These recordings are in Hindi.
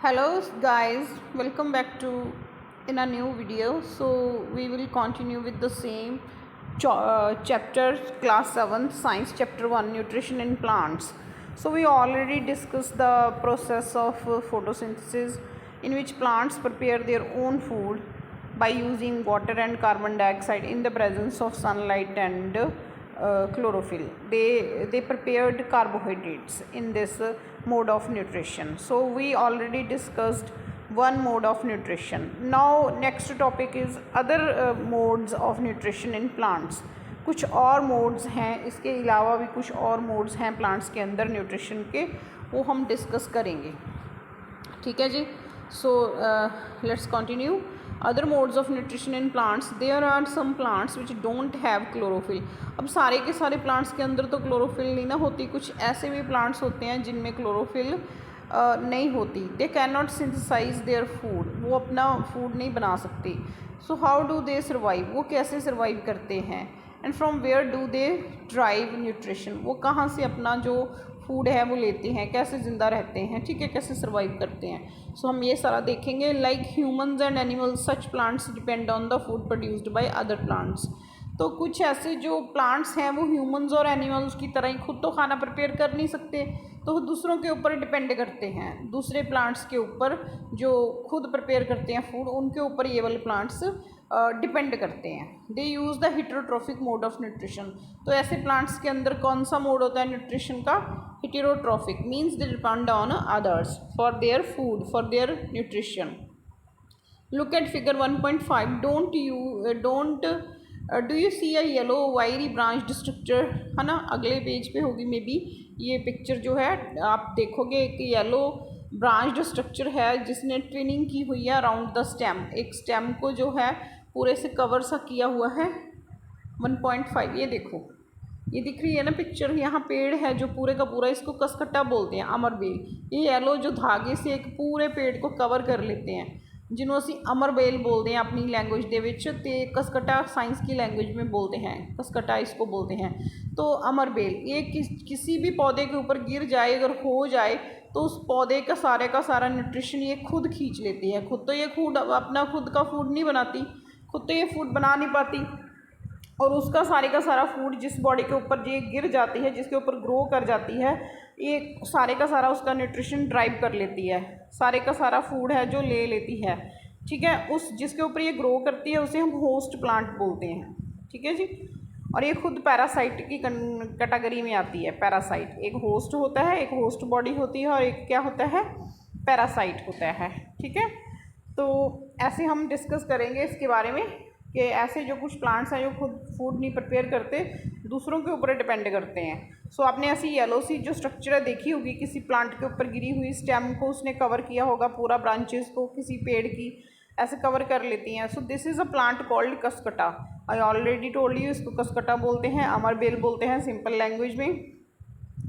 Hello guys, welcome back to in a new video. So we will continue with the same chapter class 7 science chapter 1 nutrition in plants. So we already discussed the process of photosynthesis in which plants prepare their own food by using water and carbon dioxide in the presence of sunlight and chlorophyll. They prepared carbohydrates in this mode of nutrition. So we already discussed one mode of nutrition. Now next topic is other modes of nutrition in plants. कुछ और मोड्स हैं, इसके अलावा भी कुछ और मोड्स हैं प्लांट्स के अंदर न्यूट्रिशन के, वो हम डिस्कस करेंगे. ठीक है जी. So let's continue. Other modes of nutrition in plants, there are some plants which don't have chlorophyll. अब सारे के सारे प्लांट्स के अंदर तो क्लोरोफिल नहीं ना होती, कुछ ऐसे भी प्लांट्स होते हैं जिनमें क्लोरोफिल नहीं होती. They can not synthesise their food, वो अपना फूड नहीं बना सकती. So how do they survive, वो कैसे सर्वाइव करते हैं. And from where do they drive nutrition, वो कहाँ से अपना जो फूड है वो लेते हैं, कैसे ज़िंदा रहते हैं, ठीक है, कैसे सर्वाइव करते हैं. सो हम ये सारा देखेंगे. Like humans and animals, such plants depend on the food produced by other plants. तो कुछ ऐसे जो प्लांट्स हैं वो ह्यूमन्स और एनिमल्स की तरह ही खुद तो खाना प्रिपेयर कर नहीं सकते, तो वो दूसरों के ऊपर डिपेंड करते हैं. दूसरे प्लांट्स के ऊपर जो खुद प्रिपेयर करते हैं फूड, उनके ऊपर ये वाले प्लांट्स डिपेंड करते हैं. They use the heterotrophic mode of nutrition. तो ऐसे प्लांट्स के अंदर कौन सा मोड होता है न्यूट्रिशन का? Heterotrophic. Means they depend on others for their food, for their nutrition. Look at figure 1.5. Do you see a yellow wiry branched structure, है ना. अगले पेज पे होगी मे बी ये पिक्चर जो है, आप देखोगे एक येलो ब्रांच्ड स्ट्रक्चर है जिसने ट्विनिंग की हुई है अराउंड द स्टेम. एक स्टेम को जो है पूरे से कवर सा किया हुआ है. 1.5 ये देखो, ये दिख रही है ना पिक्चर. यहाँ पेड़ है जो पूरे का पूरा, इसको कसकट्टा बोलते हैं, अमरबेल. ये येलो जो धागे से एक पूरे पेड़ को कवर कर लेते हैं, जिन्हों ਅਸੀਂ अमरबेल बोलते हैं अपनी लैंग्वेज ਦੇ ਵਿੱਚ, ਤੇ कसकट्टा साइंस की लैंग्वेज में बोलते हैं, कसकट्टा इसको बोलते हैं. तो अमरबेल ये किसी भी पौधे के ऊपर गिर जाए, अगर हो जाए, तो उस पौधे का सारा न्यूट्रिशन ये खुद खींच लेती है. खुद तो ये अपना खुद का फूड नहीं बनाती, खुद तो ये फूड बना नहीं पाती, और उसका सारा फूड जिस बॉडी के ऊपर ये गिर जाती है, जिसके ऊपर ग्रो कर जाती है, ये सारे का सारा उसका न्यूट्रिशन ड्राइव कर लेती है. सारे का सारा फूड है जो ले लेती है, ठीक है. उस जिसके ऊपर ये ग्रो करती है उसे हम होस्ट प्लांट बोलते हैं, ठीक है जी. और ये खुद पैरासाइट की कैटेगरी में आती है. पैरासाइट एक होस्ट होता है, एक होस्ट बॉडी होती है, और एक क्या होता है, पैरासाइट होता है, ठीक है. तो ऐसे हम डिस्कस करेंगे इसके बारे में कि ऐसे जो कुछ प्लांट्स हैं जो खुद फूड नहीं प्रिपेयर करते, दूसरों के ऊपर डिपेंड करते हैं. सो आपने ऐसी येलो सी जो स्ट्रक्चर है देखी होगी, किसी प्लांट के ऊपर गिरी हुई स्टेम को उसने कवर किया होगा, पूरा ब्रांचेस को किसी पेड़ की ऐसे कवर कर लेती हैं. So this is a plant called cuscuta. I already told you, इसको कसकटा बोलते हैं, अमरबेल बोलते हैं सिंपल लैंग्वेज में.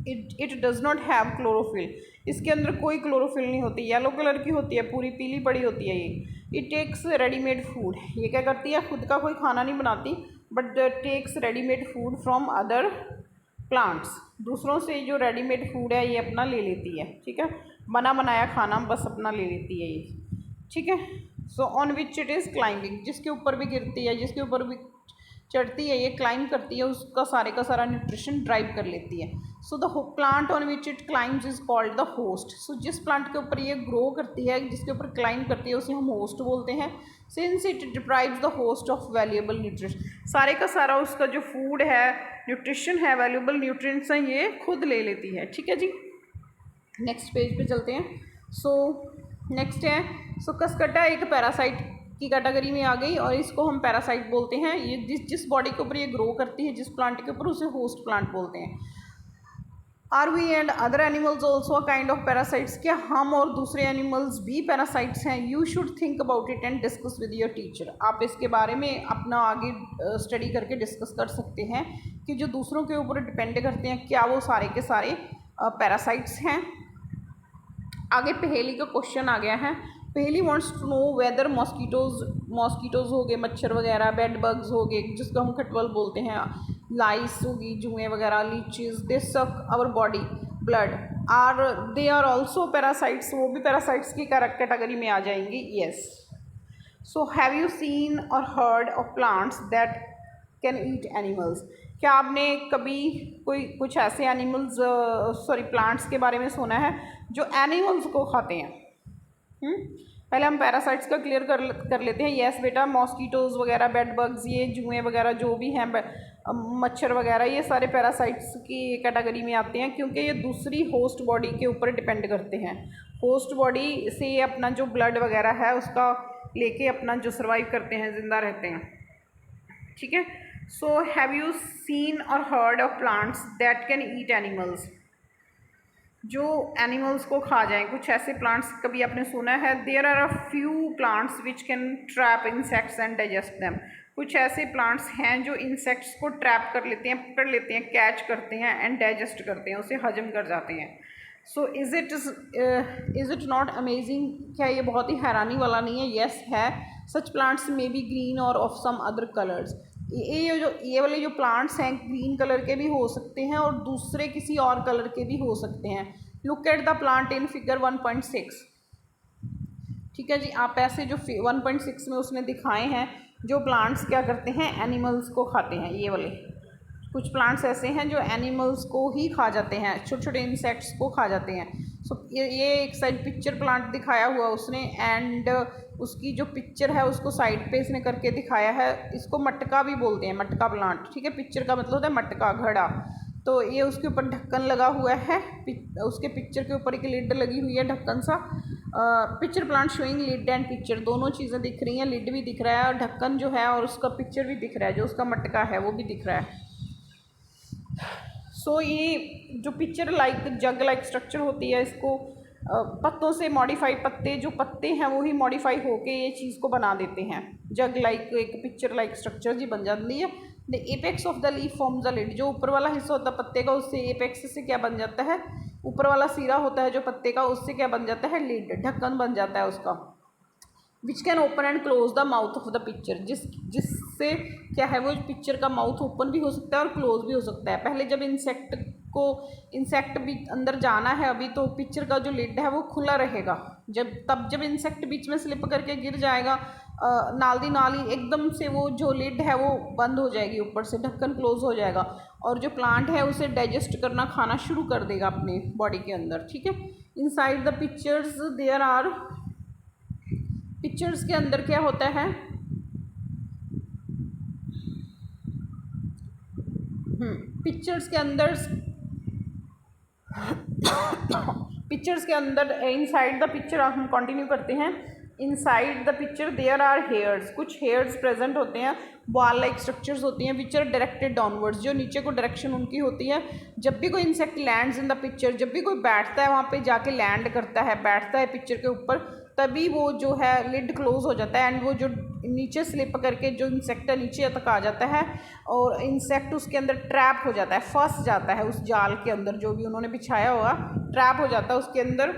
It does not have chlorophyll. इसके अंदर कोई क्लोरोफिल नहीं होती, येलो कलर की होती है, पूरी पीली पड़ी होती है ये. It takes readymade food. ये क्या करती है, खुद का कोई खाना नहीं बनाती, but takes readymade food from other plants. दूसरों से जो रेडीमेड फूड है ये अपना ले लेती है, ठीक है. बना बनाया खाना बस अपना ले लेती है ये, ठीक है. So on which it is climbing, जिसके ऊपर भी गिरती है, जिसके ऊपर भी चढ़ती है, ये क्लाइंब करती है, उसका सारा न्यूट्रिशन ड्राइव कर लेती है. So the plant on which it climbs is called the host. So जिस प्लांट के ऊपर ये ग्रो करती है, जिसके ऊपर क्लाइंब करती है, उसे हम होस्ट बोलते हैं. Since it deprives the host of valuable nutrition. सारे का सारा उसका जो फूड है, न्यूट्रिशन है, वैल्यूएबल न्यूट्रिएंट्स हैं, ये खुद ले लेती है, ठीक है जी. नेक्स्ट पेज पे चलते हैं. सो नेक्स्ट है, सो कसकट्टा एक पैरासाइट की कैटेगरी में आ गई, और इसको हम पैरासाइट बोलते हैं. ये जिस बॉडी के ऊपर ये ग्रो करती है, जिस प्लांट के ऊपर, उसे होस्ट प्लांट बोलते हैं. Are we and other animals also a kind of parasites. क्या हम और दूसरे एनिमल्स भी पैरासाइट्स हैं? You should think about it and discuss with your teacher. आप इसके बारे में अपना आगे स्टडी करके डिस्कस कर सकते हैं कि जो दूसरों के ऊपर डिपेंड करते हैं, क्या वो सारे के सारे पैरासाइट्स हैं. आगे पहेली का क्वेश्चन आ गया है. पहली wants to know whether mosquitoes हो गए, मच्छर वगैरह, बेड बग्स हो गए जिसको हम खटवल बोलते हैं, लाइस होगी, जुएँ वगैरह, leeches, they suck our body blood. Are they are also parasites, वो भी पैरासाइट्स की कैटेगरी में आ जाएंगी। Yes. So have you seen or heard of plants that can eat animals? क्या आपने कभी कोई कुछ ऐसे एनिमल्स प्लांट्स के बारे में सुना है जो एनिमल्स को खाते हैं? पहले हम पैरासाइट्स का क्लियर कर लेते हैं। येस बेटा, मॉस्किटोज़ वगैरह, बेड बग्स, ये जुएँ वगैरह जो भी हैं, मच्छर वगैरह, ये सारे पैरासाइट्स की कैटेगरी में आते हैं, क्योंकि ये दूसरी होस्ट बॉडी के ऊपर डिपेंड करते हैं। होस्ट बॉडी से ये अपना जो ब्लड वगैरह है उसका लेके अपना जो सर्वाइव करते हैं, ज़िंदा रहते हैं। ठीक है। सो have you seen or heard of plants that can eat animals? जो एनिमल्स को खा जाएं, कुछ ऐसे प्लांट्स कभी आपने सुना है? There are a few plants which can trap insects and digest them. कुछ ऐसे प्लांट्स हैं जो इंसेक्ट्स को ट्रैप कर लेते हैं, पकड़ लेते हैं, कैच करते हैं एंड डाइजेस्ट करते हैं, उसे हजम कर जाते हैं। So is it not amazing? क्या ये बहुत ही हैरानी वाला नहीं है? येस है। सच प्लांट्स मे बी ग्रीन और ऑफ सम अदर कलर्स। ये वाले जो प्लांट्स हैं ग्रीन कलर के भी हो सकते हैं और दूसरे किसी और कलर के भी हो सकते हैं। Look at the plant in figure 1.6। ठीक है जी, आप ऐसे जो 1.6 में उसने दिखाए हैं जो प्लांट्स क्या करते हैं, एनिमल्स को खाते हैं। ये वाले कुछ प्लांट्स ऐसे हैं जो एनिमल्स को ही खा जाते हैं, छोटे छोटे इंसेक्ट्स को खा जाते हैं। सो ये एक साइड पिक्चर प्लांट दिखाया हुआ उसने, एंड उसकी जो पिक्चर है उसको साइड पे इसने करके दिखाया है। इसको मटका भी बोलते हैं, मटका प्लांट। ठीक है, पिक्चर का मतलब होता है मटका, घड़ा। तो ये उसके ऊपर ढक्कन लगा हुआ है, उसके पिक्चर के ऊपर एक लिड लगी हुई है, ढक्कन सा। Pitcher plant showing lid and pitcher, दोनों चीज़ें दिख रही हैं। लिड भी दिख रहा है और ढक्कन जो है और उसका पिक्चर भी दिख रहा है, जो उसका मटका है वो भी दिख रहा है। सो ये जो पिक्चर लाइक जग लाइक स्ट्रक्चर होती है, इसको पत्तों से मॉडिफाई, पत्ते जो पत्ते हैं वो ही मॉडिफाई होके ये चीज़ को बना देते हैं। जग लाइक एक पिक्चर लाइक स्ट्रक्चर जी बन जाती है। The apex of the leaf forms the lid, जो ऊपर वाला हिस्सा होता है पत्ते का, उससे एपेक्स से क्या बन जाता है, ऊपर वाला सिरा होता है जो पत्ते का, उससे क्या बन जाता है, लिड, ढक्कन बन जाता है उसका। Which can open and close the mouth of the picture, जिससे क्या है, वो पिक्चर का माउथ ओपन भी हो सकता है और क्लोज भी हो सकता है। पहले जब इंसेक्ट भी अंदर जाना है अभी, तो पिक्चर का जो लिड है वो खुला रहेगा। जब इंसेक्ट बीच में स्लिप करके गिर जाएगा, नाल ही एकदम से वो जो लिड है वो बंद हो जाएगी, ऊपर से ढक्कन क्लोज हो जाएगा, और जो प्लांट है उसे डाइजेस्ट करना, खाना शुरू कर देगा अपने बॉडी के अंदर। ठीक है। Inside the pitchers there are, pitchers के अंदर क्या होता है, पिक्चर्स के अंदर इनसाइड द पिक्चर हम कंटिन्यू करते हैं। Inside the pitcher there are hairs, कुछ हेयर्स प्रेजेंट होते हैं, बॉल लाइक स्ट्रक्चर्स होती हैं, विच आर डायरेक्टेड डाउनवर्ड्स, जो नीचे को डायरेक्शन उनकी होती है। जब भी कोई insect lands in the picture, जब भी कोई बैठता है वहाँ पे जाके लैंड करता है, बैठता है पिक्चर के ऊपर, तभी वो जो है लिड क्लोज हो जाता है, एंड वो जो नीचे स्लिप करके जो इंसेक्ट है नीचे तक आ जाता है, और इंसेक्ट उसके अंदर ट्रैप हो जाता है, फंस जाता है उस जाल के अंदर, जो भी उन्होंने बिछाया हुआ ट्रैप हो जाता है उसके अंदर,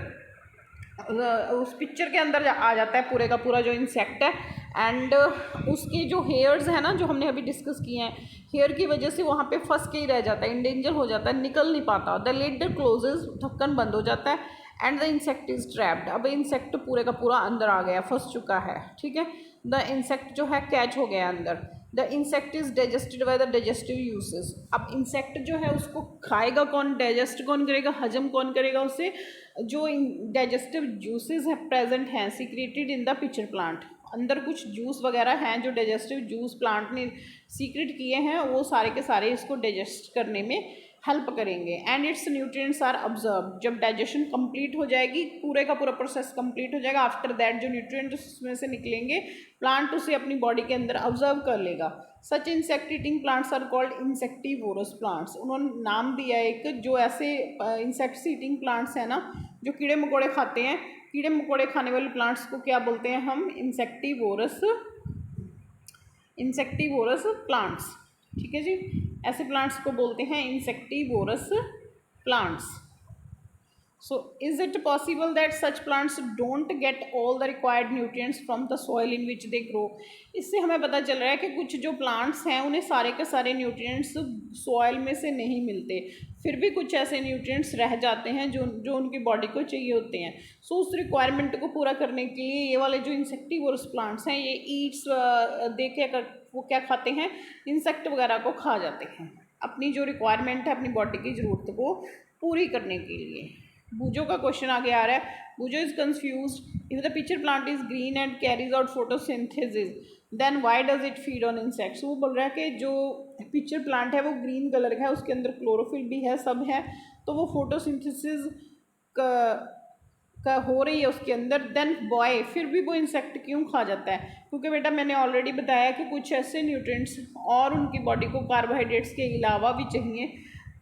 उस पिक्चर के अंदर आ जाता है पूरे का पूरा जो इंसेक्ट है। एंड उसके जो हेयर्स हैं ना, जो हमने अभी डिस्कस किए हैं, हेयर की वजह से वहाँ पे फंस के ही रह जाता है, इंडेंजर हो जाता है, निकल नहीं पाता। द लिड क्लोजेज, ढक्कन बंद हो जाता है, and the insect is trapped, अब इंसेक्ट पूरे का पूरा अंदर आ गया, फंस चुका है। ठीक है। द इंसेक्ट जो है कैच हो गया अंदर। The insect is digested by the digestive uses, अब इंसेक्ट जो है उसको खाएगा कौन, डाइजेस्ट कौन करेगा, हजम कौन करेगा उसे, जो डाइजेस्टिव जूसेस है प्रेजेंट हैं secreted in the pitcher plant, अंदर कुछ जूस वगैरह हैं जो डाइजेस्टिव जूस प्लांट ने सीक्रेट किए हैं, वो सारे के सारे इसको डाइजेस्ट करने में हेल्प करेंगे। And its nutrients are observe, जब डाइजेशन कंप्लीट हो जाएगी, पूरे का पूरा प्रोसेस कंप्लीट हो जाएगा, आफ्टर दैट जो न्यूट्रिएंट्स उसमें से निकलेंगे, प्लांट उसे अपनी बॉडी के अंदर ऑब्जर्व कर लेगा। Such insect eating plants are called insectivorous plants, उन्होंने नाम दिया एक, जो ऐसे इंसेक्ट्स ईटिंग प्लांट्स हैं ना, जो कीड़े मकोड़े खाते हैं, कीड़े मकोड़े खाने वाले प्लांट्स को क्या बोलते हैं हम, इंसेक्टिवोरस प्लांट्स। ठीक है जी, ऐसे प्लांट्स को बोलते हैं insectivorous plants. So is it possible that such plants don't get all the required nutrients from the soil in which they grow? इससे हमें पता चल रहा है कि कुछ जो प्लांट्स हैं उन्हें सारे के सारे न्यूट्रिएंट्स सॉइल में से नहीं मिलते। फिर भी कुछ ऐसे न्यूट्रिएंट्स रह जाते हैं जो जो उनकी बॉडी को चाहिए होते हैं। सो उस रिक्वायरमेंट को पूरा करने के लिए ये वाले जो इंसेक्टिवोरस प्लांट्स हैं, ये ईट्स दे के वो क्या खाते हैं, इंसेक्ट वगैरह को खा जाते हैं अपनी जो रिक्वायरमेंट है अपनी बॉडी की ज़रूरत को पूरी करने के लिए। बूजो का क्वेश्चन आगे आ रहा है। Boojho is confused if the pitcher plant is green and carries out photosynthesis then why does it feed on insects. वो बोल रहा है कि जो पिचर प्लांट है वो ग्रीन कलर का है, उसके अंदर क्लोरोफिल भी है, सब है, तो वो फोटोसिंथेसिस का हो रही है उसके अंदर, देन बॉय फिर भी वो इंसेक्ट क्यों खा जाता है? क्योंकि बेटा मैंने ऑलरेडी बताया कि कुछ ऐसे न्यूट्रिएंट्स और उनकी बॉडी को कार्बोहाइड्रेट्स के अलावा भी चाहिए।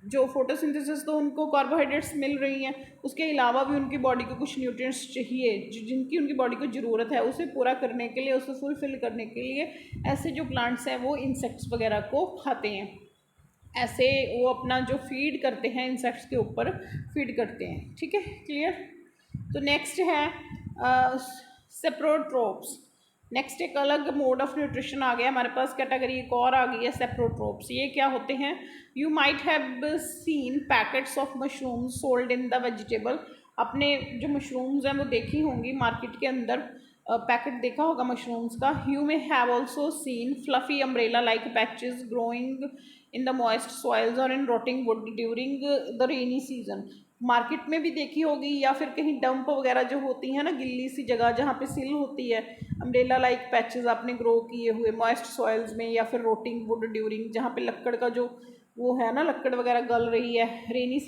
जो फोटोसिंथेसिस तो उनको कार्बोहाइड्रेट्स मिल रही हैं, उसके अलावा भी उनकी बॉडी को कुछ न्यूट्रिएंट्स चाहिए जिनकी उनकी बॉडी को ज़रूरत है, उसे पूरा करने के लिए, उसे फुलफिल करने के लिए ऐसे जो प्लांट्स हैं वो इंसेक्ट्स वगैरह को खाते हैं। ऐसे वो अपना जो फीड करते हैं इंसेक्ट्स के ऊपर फीड करते हैं। ठीक है, क्लियर। तो नेक्स्ट है सेप्रोट्रोप्स। नेक्स्ट एक अलग मोड ऑफ न्यूट्रिशन आ गया हमारे पास, कैटेगरी एक और आ गई है सेप्रोट्रोप्स। ये क्या होते हैं? You might have seen packets of mushrooms sold in the vegetable. अपने जो मशरूम्स हैं वो देखी होंगी मार्केट के अंदर, पैकेट देखा होगा मशरूम्स का। You may have also seen fluffy umbrella like patches growing in the moist soils और in rotting wood during the rainy season. Market में भी देखी होगी या फिर कहीं डंप वगैरह जो होती है ना, गिल्ली सी जगह जहाँ पे सिल होती है, अम्ब्रेला लाइक पैचेस आपने ग्रो किए हुए मॉइस्ट सॉइल्स में, या फिर रोटिंग वुड ड्यूरिंग जहाँ पे लकड़ का जो वो है ना, लकड़ वगैरह गल रही है। रेनी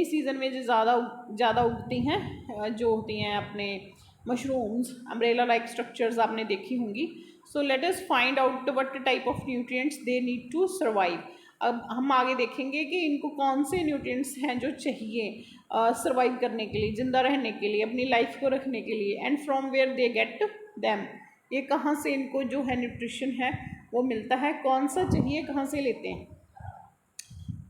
सीज़न में जो ज़्यादा उगती हैं जो होती हैं अपने मशरूम्स, अम्ब्रेला लाइक स्ट्रक्चर्स आपने देखी होंगी। So let us find out what type of nutrients they need to survive. अब हम आगे देखेंगे कि इनको कौन से न्यूट्रिएंट्स हैं जो चाहिए सर्वाइव करने के लिए, ज़िंदा रहने के लिए, अपनी लाइफ को रखने के लिए, and from where they get them. ये कहाँ से इनको जो है न्यूट्रिशन है वो मिलता है, कौन सा चाहिए, कहाँ से लेते हैं।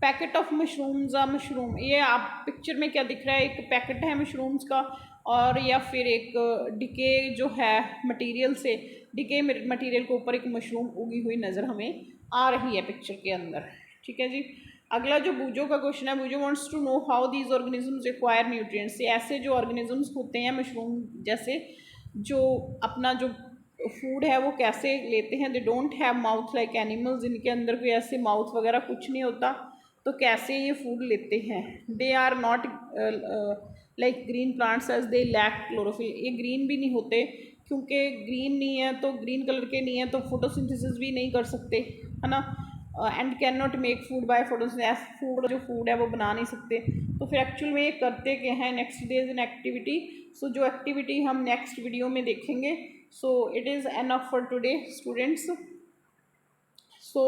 पैकेट ऑफ मशरूम्स मशरूम, ये आप पिक्चर में क्या दिख रहा है, एक पैकेट है मशरूम्स का, और या फिर एक डिके जो है मटेरियल से, डिके मटेरियल के ऊपर एक मशरूम उगी हुई नज़र हमें आ रही है पिक्चर के अंदर। ठीक है जी। अगला जो बूजो का क्वेश्चन है, Boojho wants to know how these organisms require nutrients. ऐसे जो ऑर्गेनिजम्स होते हैं मशरूम जैसे, जो अपना जो फूड है वो कैसे लेते हैं। They don't have mouth like animals, इनके अंदर कोई ऐसे माउथ वगैरह कुछ नहीं होता, तो कैसे ये फूड लेते हैं। They are not like green plants as they lack chlorophyll. ये ग्रीन भी नहीं होते, क्योंकि ग्रीन नहीं है तो ग्रीन कलर के नहीं है तो फोटोसिंथेसिस भी नहीं कर सकते, है ना। And can not make food by photosynthesis, food जो फूड है वो बना नहीं सकते। तो फिर एक्चुअल में ये करते क्या हैं, नेक्स्ट डेज इन एक्टिविटी। सो जो एक्टिविटी हम नेक्स्ट वीडियो में देखेंगे। So it is enough for today students. So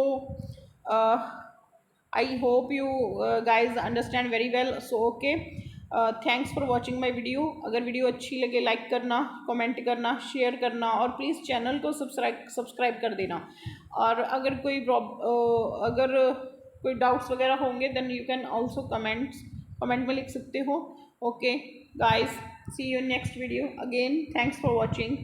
I hope you guys understand very well. So okay, thanks for watching my video. अगर वीडियो अच्छी लगे लाइक करना, कमेंट करना, शेयर करना, और प्लीज़ चैनल को सब्सक्राइब कर देना। और अगर कोई डाउट्स वगैरह होंगे then you can also comment में लिख सकते हो। Okay guys, see you in next video. Again thanks for watching.